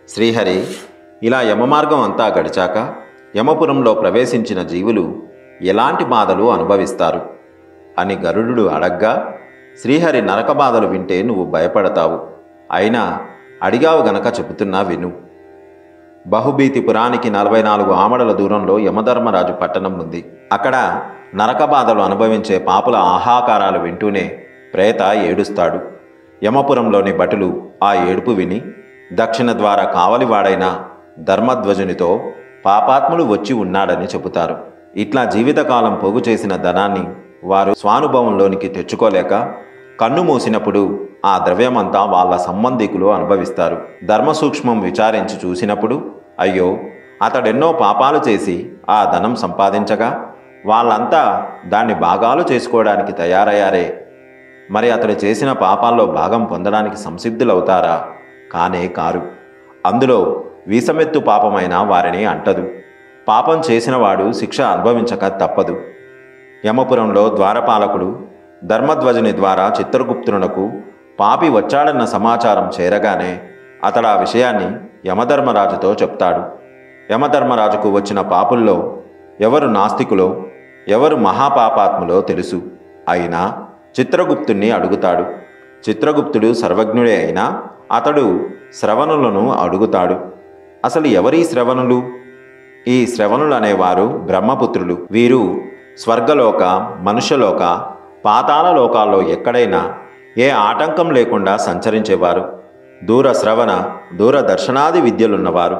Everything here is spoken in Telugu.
శ్రీహరి ఇలా యమమార్గం అంతా గడిచాక యమపురంలో ప్రవేశించిన జీవులు ఎలాంటి బాధలు అనుభవిస్తారు అని గరుడు అడగ్గా, శ్రీహరి నరక బాధలు వింటే నువ్వు భయపడతావు, అయినా అడిగావు గనక చెబుతున్నా విను. బహుభీతిపురానికి 44 ఆమడల దూరంలో యమధర్మరాజు పట్టణం ఉంది. అక్కడ నరక బాధలు అనుభవించే పాపుల ఆహాకారాలు వింటూనే ప్రేత ఏడుస్తాడు. యమపురంలోని భటులు ఆ ఏడుపు విని దక్షిణ ద్వార కావలివాడైన ధర్మధ్వజునితో పాపాత్ముడు వచ్చి ఉన్నాడని చెబుతారు. ఇట్లా జీవితకాలం పోగు చేసిన ధనాన్ని వారు స్వానుభవంలోనికి తెచ్చుకోలేక కన్ను మూసినప్పుడు ఆ ద్రవ్యమంతా వాళ్ళ సంబంధికులు అనుభవిస్తారు. ధర్మసూక్ష్మం విచారించి చూసినప్పుడు అయ్యో, అతడెన్నో పాపాలు చేసి ఆ ధనం సంపాదించగా వాళ్ళంతా దాన్ని భాగాలు చేసుకోవడానికి తయారయ్యారే, మరి అతడు చేసిన పాపాల్లో భాగం పొందడానికి సంసిద్ధులవుతారా? కానే కారు. అందులో వీసమెత్తు పాపమైన వారిని అంటదు. పాపం చేసినవాడు శిక్ష అనుభవించక తప్పదు. యమపురంలో ద్వారపాలకుడు ధర్మధ్వజుని ద్వారా చిత్రగుప్తునకు పాపి వచ్చాడన్న సమాచారం చేరగానే అతడు ఆ విషయాన్ని యమధర్మరాజుతో చెప్తాడు. యమధర్మరాజుకు వచ్చిన పాపుల్లో ఎవరు నాస్తికులో ఎవరు మహాపాపాత్ములో తెలుసు. అయినా చిత్రగుప్తుణ్ణి అడుగుతాడు. చిత్రగుప్తుడు సర్వజ్ఞుడే అయినా అతడు శ్రవణులను అడుగుతాడు. అసలు ఎవరీ శ్రవణులు? ఈ శ్రవణులు అనేవారు బ్రహ్మపుత్రులు. వీరు స్వర్గలోక, మనుష్యలోక, పాతాళ లోకాల్లో ఎక్కడైనా ఏ ఆటంకం లేకుండా సంచరించేవారు. దూర శ్రవణ, దూరదర్శనాది విద్యలున్నవారు.